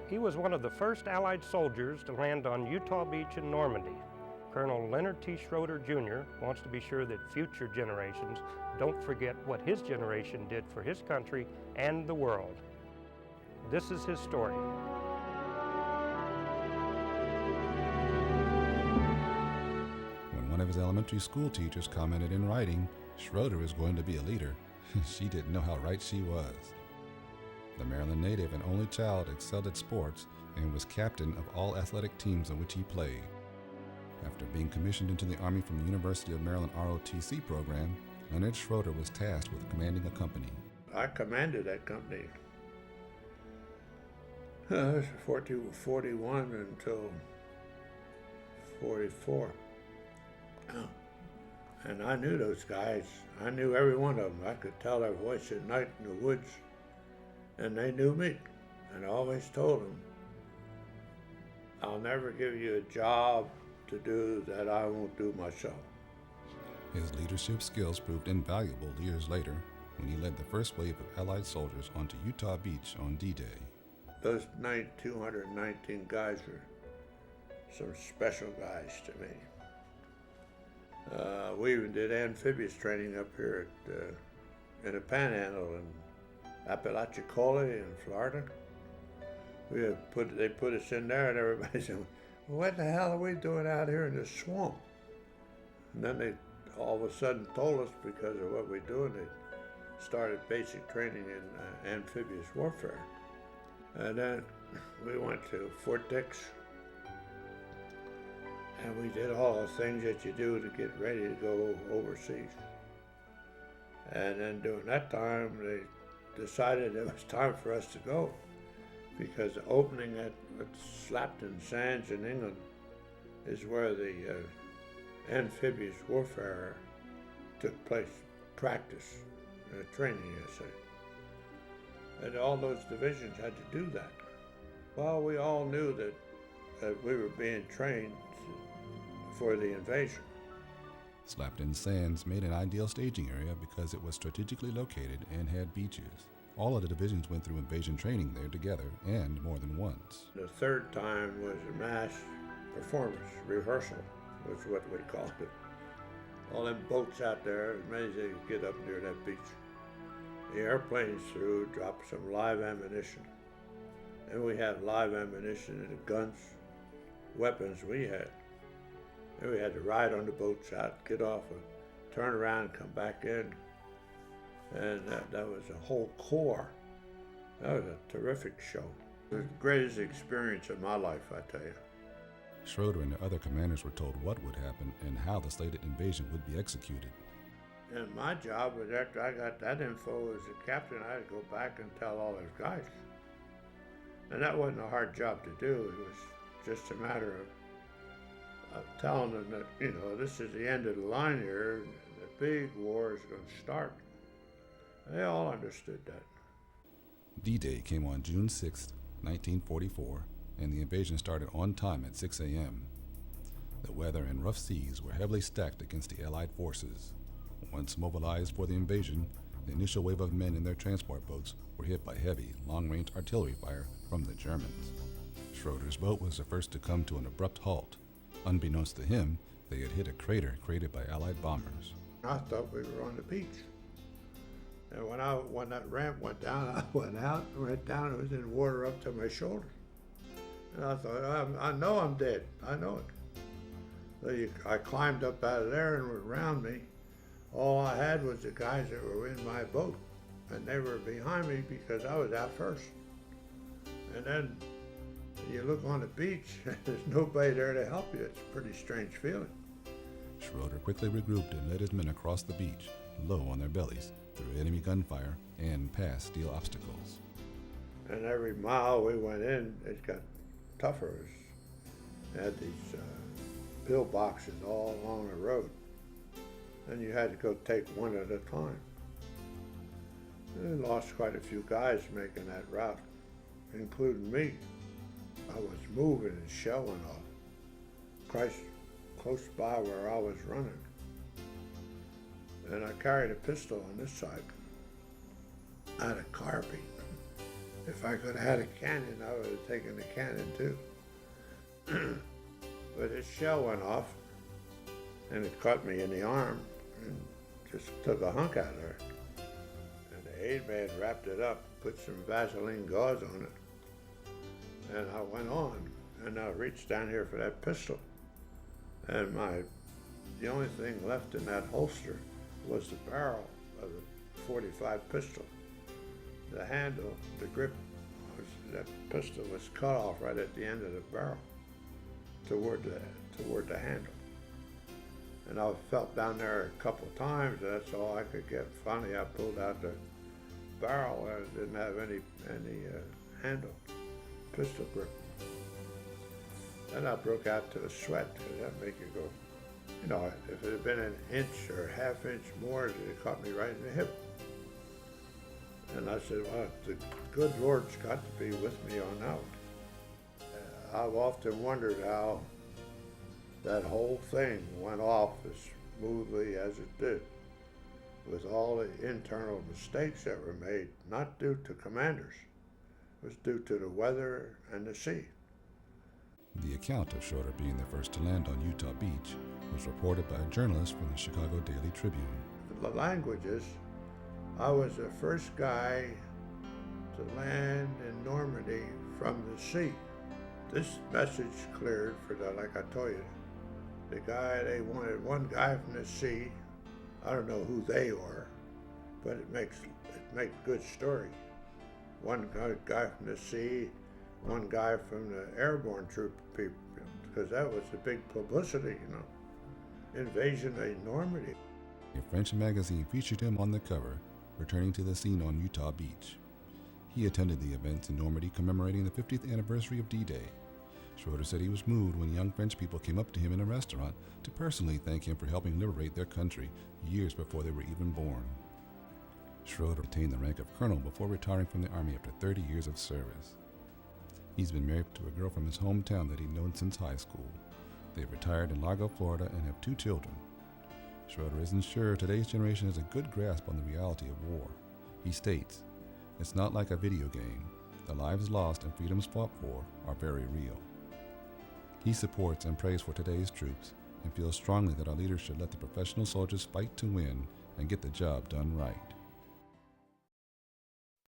He was one of the first Allied soldiers to land on Utah Beach in Normandy. Colonel Leonard T. Schroeder, Jr. wants to be sure that future generations don't forget what his generation did for his country and the world. This is his story. When one of his elementary school teachers commented in writing, "Schroeder is going to be a leader," she didn't know how right she was. The Maryland native and only child excelled at sports and was captain of all athletic teams in which he played. After being commissioned into the Army from the University of Maryland ROTC program, Leonard Schroeder was tasked with commanding a company. I commanded that company. It was 41 until 44. And I knew those guys. I knew every one of them. I could tell their voice at night in the woods. And they knew me. And I always told them, I'll never give you a job to do that I won't do myself. His leadership skills proved invaluable years later when he led the first wave of Allied soldiers onto Utah Beach on D-Day. Those 219 guys were some special guys to me. We even did amphibious training up here in the Panhandle in Apalachicola in Florida. They put us in there, and everybody said, "What the hell are we doing out here in the swamp?" And then they all of a sudden told us, because of what we're doing, they started basic training in amphibious warfare. And then we went to Fort Dix, and we did all the things that you do to get ready to go overseas. And then during that time, they decided it was time for us to go, because the opening at Slapton Sands in England is where the amphibious warfare took place, practice, training, I say. And all those divisions had to do that. Well, we all knew that we were being trained for the invasion. Slapton Sands made an ideal staging area because it was strategically located and had beaches. All of the divisions went through invasion training there together, and more than once. The third time was a mass performance, rehearsal, was what we called it. All them boats out there, as many as they could get up near that beach. The airplanes through, dropped some live ammunition. And we had live ammunition and the guns, weapons we had. And we had to ride on the boats out, get off, turn around, come back in. And that was a whole corps. That was a terrific show. It was the greatest experience of my life, I tell you. Schroeder and the other commanders were told what would happen and how the slated invasion would be executed. And my job was, after I got that info as a captain, I had to go back and tell all those guys. And that wasn't a hard job to do. It was just a matter of telling them that, this is the end of the line here. The big war is going to start. They all understood that. D-Day came on June 6, 1944, and the invasion started on time at 6 a.m. The weather and rough seas were heavily stacked against the Allied forces. Once mobilized for the invasion, the initial wave of men in their transport boats were hit by heavy, long-range artillery fire from the Germans. Schroeder's boat was the first to come to an abrupt halt. Unbeknownst to him, they had hit a crater created by Allied bombers. I thought we were on the beach. And when that ramp went down, I went down, and was in water up to my shoulder. And I thought, I know I'm dead. I know it. So I climbed up out of there and around me. All I had was the guys that were in my boat. And they were behind me because I was out first. And then you look on the beach, there's nobody there to help you. It's a pretty strange feeling. Schroeder quickly regrouped and led his men across the beach, low on their bellies, through enemy gunfire and past steel obstacles. And every mile we went in, it got tougher. It had these pillboxes all along the road. And you had to go take one at a time. And I lost quite a few guys making that route, including me. I was moving and shell went off, close by where I was running. And I carried a pistol on this side. out of carbine. If I could have had a cannon, I would have taken the cannon too. But his shell went off, and it cut me in the arm, and just took a hunk out of there. And the aid man wrapped it up, put some Vaseline gauze on it, and I went on, and I reached down here for that pistol. And the only thing left in that holster was the barrel of the .45 pistol. The handle, the grip, that pistol was cut off right at the end of the barrel toward the handle. And I felt down there a couple of times, and that's all I could get. Finally, I pulled out the barrel, and it didn't have any handle, pistol grip. Then I broke out to a sweat, because that make you go, you know, if it had been an inch or a half inch more, it caught me right in the hip. And I said, well, the good Lord's got to be with me on that one. I've often wondered how that whole thing went off as smoothly as it did, with all the internal mistakes that were made, not due to commanders. It was due to the weather and the sea. The account of Schroeder being the first to land on Utah Beach was reported by a journalist from the Chicago Daily Tribune. The languages, I was the first guy to land in Normandy from the sea. This message cleared for the, like I told you, they wanted one guy from the sea. I don't know who they are, but it makes good story. One guy from the sea, one guy from the airborne troop people, because that was the big publicity, you know. Invasion of Normandy. A French magazine featured him on the cover, returning to the scene on Utah Beach. He attended the events in Normandy commemorating the 50th anniversary of D-Day. Schroeder said he was moved when young French people came up to him in a restaurant to personally thank him for helping liberate their country years before they were even born. Schroeder attained the rank of colonel before retiring from the Army after 30 years of service. He's been married to a girl from his hometown that he'd known since high school. They've retired in Largo, Florida, and have 2 children. Schroeder isn't sure today's generation has a good grasp on the reality of war. He states, "It's not like a video game. The lives lost and freedoms fought for are very real." He supports and prays for today's troops and feels strongly that our leaders should let the professional soldiers fight to win and get the job done right.